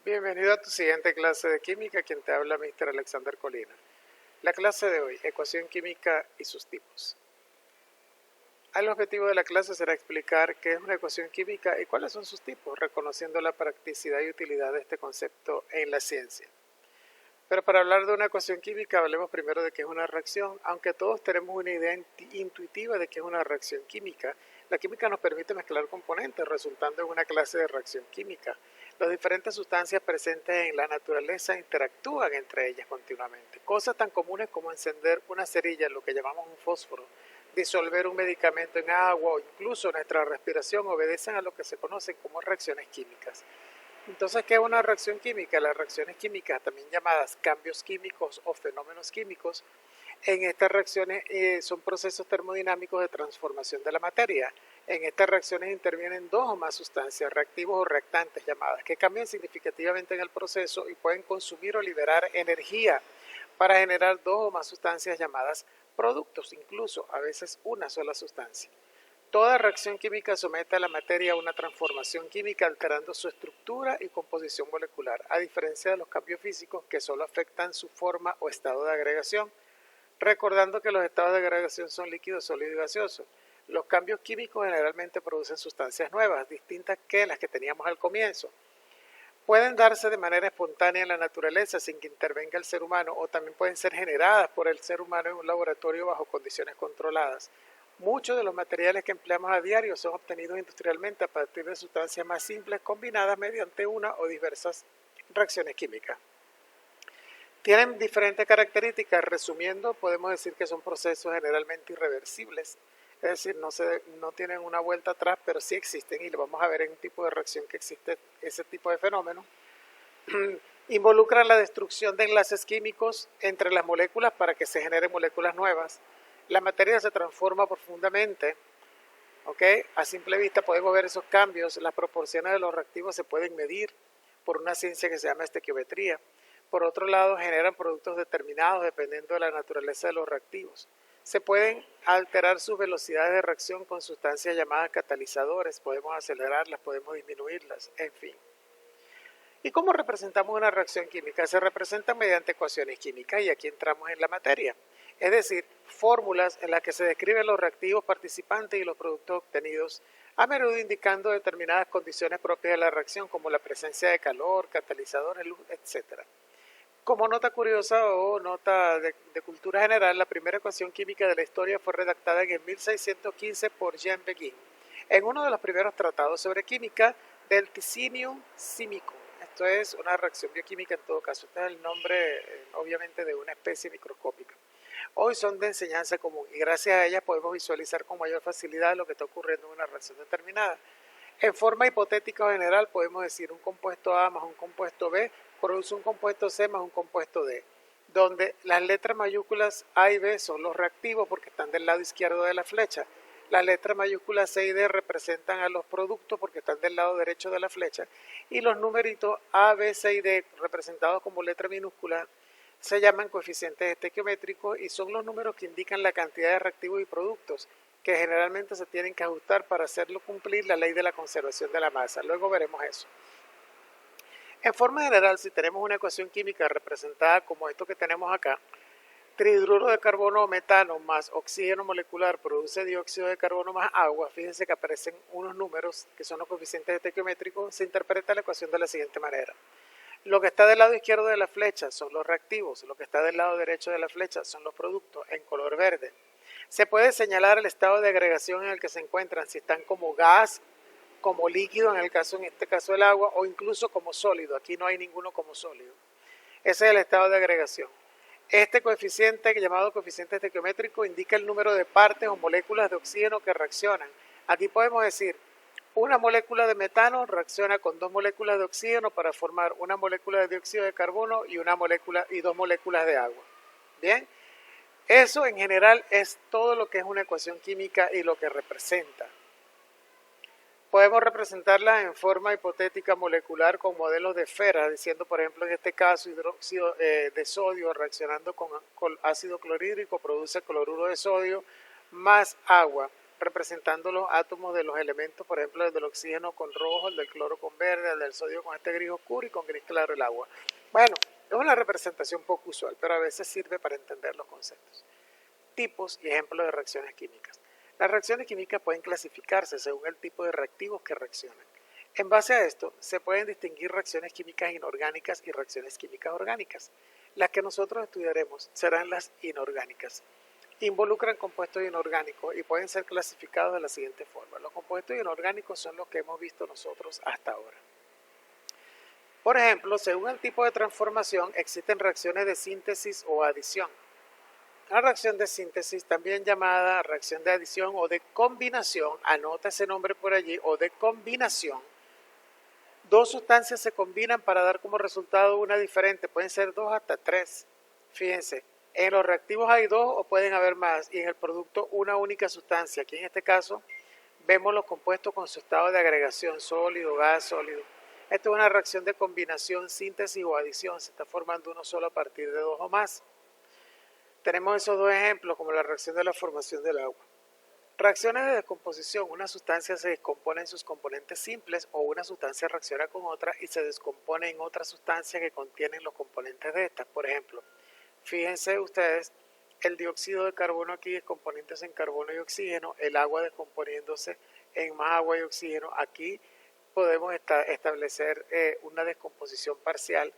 Bienvenido a tu siguiente clase de química, quien te habla Mr. Alexander Colina. La clase de hoy, ecuación química y sus tipos. El objetivo de la clase será explicar qué es una ecuación química y cuáles son sus tipos, reconociendo la practicidad y utilidad de este concepto en la ciencia. Pero para hablar de una ecuación química, hablemos primero de qué es una reacción. Aunque todos tenemos una idea intuitiva de qué es una reacción química, la química nos permite mezclar componentes, resultando en una clase de reacción química. Las diferentes sustancias presentes en la naturaleza interactúan entre ellas continuamente. Cosas tan comunes como encender una cerilla, lo que llamamos un fósforo, disolver un medicamento en agua o incluso nuestra respiración obedecen a lo que se conocen como reacciones químicas. Entonces, ¿qué es una reacción química? Las reacciones químicas, también llamadas cambios químicos o fenómenos químicos, en estas reacciones son procesos termodinámicos de transformación de la materia. En estas reacciones intervienen dos o más sustancias, reactivos o reactantes llamadas, que cambian significativamente en el proceso y pueden consumir o liberar energía para generar dos o más sustancias llamadas productos, incluso a veces una sola sustancia. Toda reacción química somete a la materia a una transformación química alterando su estructura y composición molecular, a diferencia de los cambios físicos que solo afectan su forma o estado de agregación, recordando que los estados de agregación son líquido, sólido y gaseoso. Los cambios químicos generalmente producen sustancias nuevas, distintas que las que teníamos al comienzo. Pueden darse de manera espontánea en la naturaleza sin que intervenga el ser humano o también pueden ser generadas por el ser humano en un laboratorio bajo condiciones controladas. Muchos de los materiales que empleamos a diario son obtenidos industrialmente a partir de sustancias más simples combinadas mediante una o diversas reacciones químicas. Tienen diferentes características. Resumiendo, podemos decir que son procesos generalmente irreversibles, es decir, no tienen una vuelta atrás, pero sí existen y lo vamos a ver en un tipo de reacción que existe ese tipo de fenómeno. Involucran la destrucción de enlaces químicos entre las moléculas para que se generen moléculas nuevas. La materia se transforma profundamente, a simple vista podemos ver esos cambios. Las proporciones de los reactivos se pueden medir por una ciencia que se llama estequiometría. Por otro lado, generan productos determinados dependiendo de la naturaleza de los reactivos. Se pueden alterar sus velocidades de reacción con sustancias llamadas catalizadores, podemos acelerarlas, podemos disminuirlas, en fin. ¿Y cómo representamos una reacción química? Se representa mediante ecuaciones químicas y aquí entramos en la materia. Es decir, fórmulas en las que se describen los reactivos participantes y los productos obtenidos, a menudo indicando determinadas condiciones propias de la reacción, como la presencia de calor, catalizadores, luz, etc. Como nota curiosa o nota de cultura general, la primera ecuación química de la historia fue redactada en el 1615 por Jean Beguin, en uno de los primeros tratados sobre química del Ticinium Simicum. Esto es una reacción bioquímica en todo caso. Este es el nombre, obviamente, de una especie microscópica. Hoy son de enseñanza común y gracias a ellas podemos visualizar con mayor facilidad lo que está ocurriendo en una reacción determinada. En forma hipotética o general podemos decir un compuesto A más un compuesto B produce un compuesto C más un compuesto D, donde las letras mayúsculas A y B son los reactivos porque están del lado izquierdo de la flecha. Las letras mayúsculas C y D representan a los productos porque están del lado derecho de la flecha y los numeritos A, B, C y D representados como letra minúscula se llaman coeficientes estequiométricos y son los números que indican la cantidad de reactivos y productos que generalmente se tienen que ajustar para hacerlo cumplir la ley de la conservación de la masa. Luego veremos eso. En forma general, si tenemos una ecuación química representada como esto que tenemos acá, trihidruro de carbono o metano más oxígeno molecular produce dióxido de carbono más agua. Fíjense que aparecen unos números que son los coeficientes estequiométricos. Se interpreta la ecuación de la siguiente manera. Lo que está del lado izquierdo de la flecha son los reactivos, lo que está del lado derecho de la flecha son los productos en color verde. Se puede señalar el estado de agregación en el que se encuentran, si están como gas, como líquido, en este caso el agua, o incluso como sólido. Aquí no hay ninguno como sólido. Ese es el estado de agregación. Este coeficiente, llamado coeficiente estequiométrico, indica el número de partes o moléculas de oxígeno que reaccionan. Aquí podemos decir, una molécula de metano reacciona con dos moléculas de oxígeno para formar una molécula de dióxido de carbono y dos moléculas de agua. Bien, eso en general es todo lo que es una ecuación química y lo que representa. Podemos representarla en forma hipotética molecular con modelos de esferas, diciendo por ejemplo en este caso hidróxido de sodio reaccionando con ácido clorhídrico produce cloruro de sodio más agua. representando los átomos de los elementos, por ejemplo, el del oxígeno con rojo, el del cloro con verde, el del sodio con este gris oscuro y con gris claro el agua. Bueno, es una representación poco usual, pero a veces sirve para entender los conceptos. Tipos y ejemplos de reacciones químicas. Las reacciones químicas pueden clasificarse según el tipo de reactivos que reaccionan. En base a esto, se pueden distinguir reacciones químicas inorgánicas y reacciones químicas orgánicas. Las que nosotros estudiaremos serán las inorgánicas. Involucran compuestos inorgánicos y pueden ser clasificados de la siguiente forma. Los compuestos inorgánicos son los que hemos visto nosotros hasta ahora. Por ejemplo, según el tipo de transformación, existen reacciones de síntesis o adición. La reacción de síntesis, también llamada reacción de adición o de combinación, anota ese nombre por allí, o de combinación. Dos sustancias se combinan para dar como resultado una diferente, pueden ser dos hasta tres. Fíjense, en los reactivos hay dos o pueden haber más, y en el producto una única sustancia. Aquí en este caso vemos los compuestos con su estado de agregación, sólido, gas, sólido. Esto es una reacción de combinación, síntesis o adición, se está formando uno solo a partir de dos o más. Tenemos esos dos ejemplos como la reacción de la formación del agua. Reacciones de descomposición. Una sustancia se descompone en sus componentes simples o una sustancia reacciona con otra y se descompone en otra sustancia que contienen los componentes de estas. Por ejemplo, fíjense ustedes, el dióxido de carbono aquí descomponiéndose en carbono y oxígeno, el agua descomponiéndose en más agua y oxígeno. Aquí podemos establecer una descomposición parcial.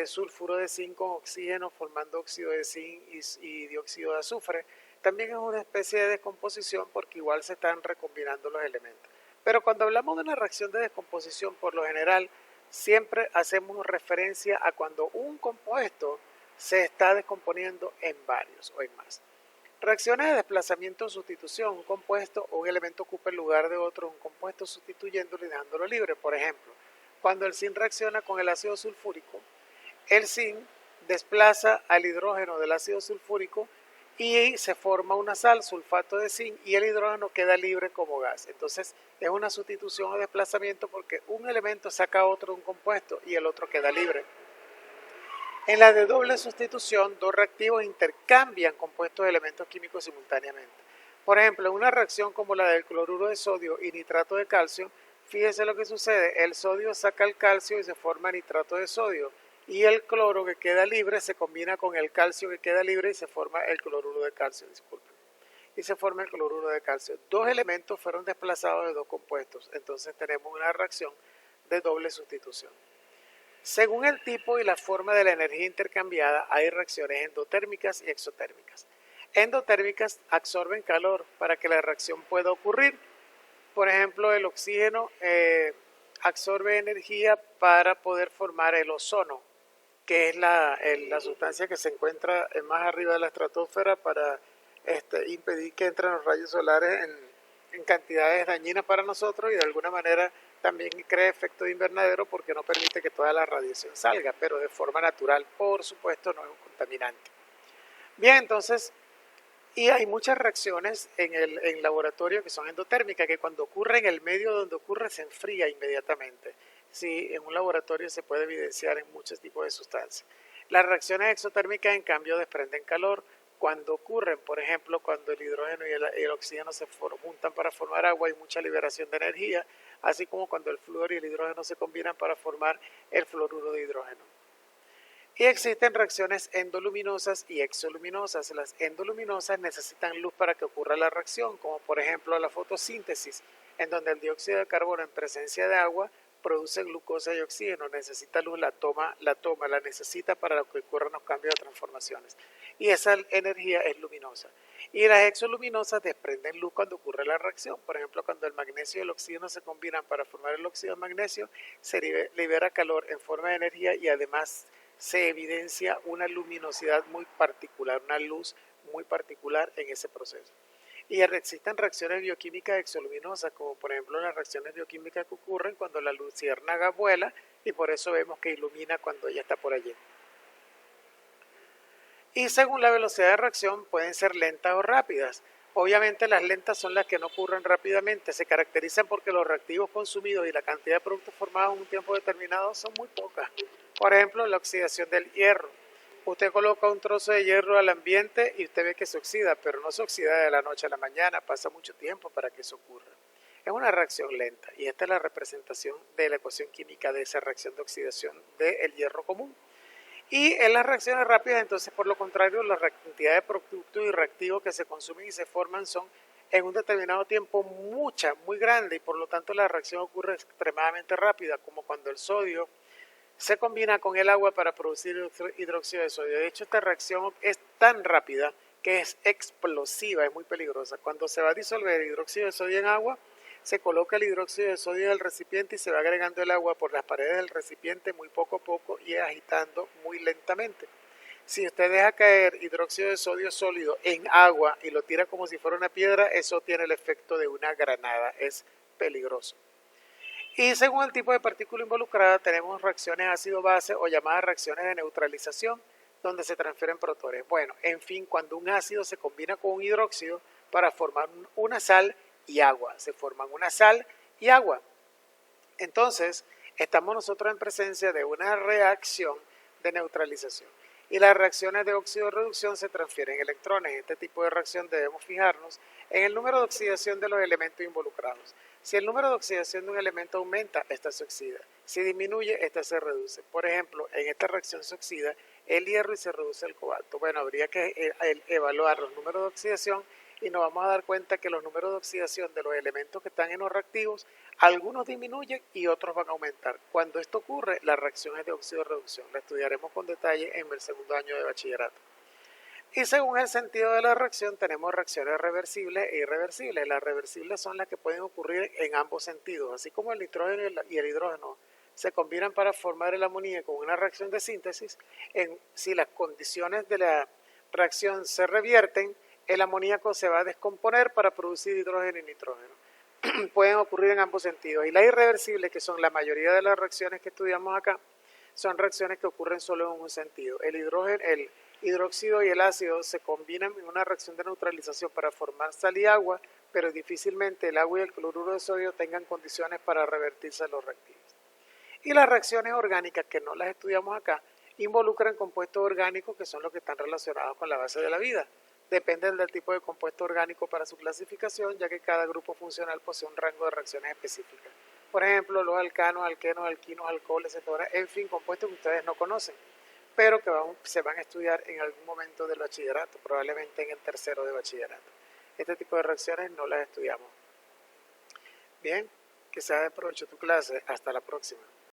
Sulfuro de zinc con oxígeno formando óxido de zinc y dióxido de azufre. También es una especie de descomposición porque igual se están recombinando los elementos. Pero cuando hablamos de una reacción de descomposición, por lo general, siempre hacemos referencia a cuando un compuesto se está descomponiendo en varios o en más. Reacciones de desplazamiento o sustitución. Un compuesto o un elemento ocupa el lugar de otro, un compuesto sustituyéndolo y dejándolo libre. Por ejemplo, cuando el zinc reacciona con el ácido sulfúrico, el zinc desplaza al hidrógeno del ácido sulfúrico y se forma una sal, sulfato de zinc, y el hidrógeno queda libre como gas. Entonces es una sustitución o desplazamiento porque un elemento saca otro de un compuesto y el otro queda libre. En la de doble sustitución, dos reactivos intercambian compuestos de elementos químicos simultáneamente. Por ejemplo, en una reacción como la del cloruro de sodio y nitrato de calcio, fíjese lo que sucede, el sodio saca el calcio y se forma nitrato de sodio, y el cloro que queda libre se combina con el calcio que queda libre y se forma el cloruro de calcio, disculpen. Y se forma el cloruro de calcio. Dos elementos fueron desplazados de dos compuestos, entonces tenemos una reacción de doble sustitución. Según el tipo y la forma de la energía intercambiada, hay reacciones endotérmicas y exotérmicas. Endotérmicas absorben calor para que la reacción pueda ocurrir. Por ejemplo, el oxígeno absorbe energía para poder formar el ozono, que es la sustancia que se encuentra más arriba de la estratosfera para impedir que entren los rayos solares en cantidades dañinas para nosotros y de alguna manera también crea efecto de invernadero porque no permite que toda la radiación salga, pero de forma natural, por supuesto, no es un contaminante. Bien, entonces, y hay muchas reacciones en laboratorio que son endotérmicas, que cuando ocurre en el medio donde ocurre se enfría inmediatamente. Sí, en un laboratorio se puede evidenciar en muchos tipos de sustancias. Las reacciones exotérmicas, en cambio, desprenden calor. Cuando ocurren, por ejemplo, cuando el hidrógeno y el oxígeno se juntan para formar agua, hay mucha liberación de energía, así como cuando el flúor y el hidrógeno se combinan para formar el fluoruro de hidrógeno. Y existen reacciones endoluminosas y exoluminosas. Las endoluminosas necesitan luz para que ocurra la reacción, como por ejemplo la fotosíntesis, en donde el dióxido de carbono en presencia de agua produce glucosa y oxígeno, necesita luz, la necesita para que ocurran los cambios de transformaciones. Y esa energía es luminosa. Y las exoluminosas desprenden luz cuando ocurre la reacción. Por ejemplo, cuando el magnesio y el oxígeno se combinan para formar el óxido de magnesio, se libera calor en forma de energía y además se evidencia una luminosidad muy particular, una luz muy particular en ese proceso. Y existen reacciones bioquímicas exoluminosas, como por ejemplo las reacciones bioquímicas que ocurren cuando la luciérnaga vuela y por eso vemos que ilumina cuando ella está por allí. Y según la velocidad de reacción pueden ser lentas o rápidas. Obviamente las lentas son las que no ocurren rápidamente, se caracterizan porque los reactivos consumidos y la cantidad de productos formados en un tiempo determinado son muy pocas. Por ejemplo, la oxidación del hierro. Usted coloca un trozo de hierro al ambiente y usted ve que se oxida, pero no se oxida de la noche a la mañana, pasa mucho tiempo para que eso ocurra. Es una reacción lenta y esta es la representación de la ecuación química de esa reacción de oxidación del hierro común. Y en las reacciones rápidas, entonces, por lo contrario, la cantidad de productos y reactivos que se consumen y se forman son en un determinado tiempo muy grande, y por lo tanto la reacción ocurre extremadamente rápida, como cuando el sodio se combina con el agua para producir hidróxido de sodio. De hecho, esta reacción es tan rápida que es explosiva, es muy peligrosa. Cuando se va a disolver el hidróxido de sodio en agua, se coloca el hidróxido de sodio en el recipiente y se va agregando el agua por las paredes del recipiente muy poco a poco y agitando muy lentamente. Si usted deja caer hidróxido de sodio sólido en agua y lo tira como si fuera una piedra, eso tiene el efecto de una granada, es peligroso. Y según el tipo de partícula involucrada, tenemos reacciones ácido-base o llamadas reacciones de neutralización, donde se transfieren protones. Bueno, en fin, cuando un ácido se combina con un hidróxido para formar una sal y agua, se forman una sal y agua. Entonces, estamos nosotros en presencia de una reacción de neutralización. Y las reacciones de óxido-reducción se transfieren electrones. En este tipo de reacción debemos fijarnos en el número de oxidación de los elementos involucrados. Si el número de oxidación de un elemento aumenta, esta se oxida. Si disminuye, esta se reduce. Por ejemplo, en esta reacción se oxida el hierro y se reduce el cobalto. Bueno, habría que evaluar los números de oxidación y nos vamos a dar cuenta que los números de oxidación de los elementos que están en los reactivos, algunos disminuyen y otros van a aumentar. Cuando esto ocurre, la reacción es de óxido-reducción. La estudiaremos con detalle en el segundo año de bachillerato. Y según el sentido de la reacción, tenemos reacciones reversibles e irreversibles. Las reversibles son las que pueden ocurrir en ambos sentidos, así como el nitrógeno y el hidrógeno se combinan para formar el amoníaco con una reacción de síntesis. Si las condiciones de la reacción se revierten, el amoníaco se va a descomponer para producir hidrógeno y nitrógeno. Pueden ocurrir en ambos sentidos. Y las irreversibles, que son la mayoría de las reacciones que estudiamos acá, son reacciones que ocurren solo en un sentido. El hidróxido y el ácido se combinan en una reacción de neutralización para formar sal y agua, pero difícilmente el agua y el cloruro de sodio tengan condiciones para revertirse a los reactivos. Y las reacciones orgánicas, que no las estudiamos acá, involucran compuestos orgánicos que son los que están relacionados con la base de la vida. Dependen del tipo de compuesto orgánico para su clasificación, ya que cada grupo funcional posee un rango de reacciones específicas. Por ejemplo, los alcanos, alquenos, alquinos, alcoholes, etc. En fin, compuestos que ustedes no conocen, pero que se van a estudiar en algún momento del bachillerato, probablemente en el tercero de bachillerato. Este tipo de reacciones no las estudiamos. Bien, que sea de provecho tu clase. Hasta la próxima.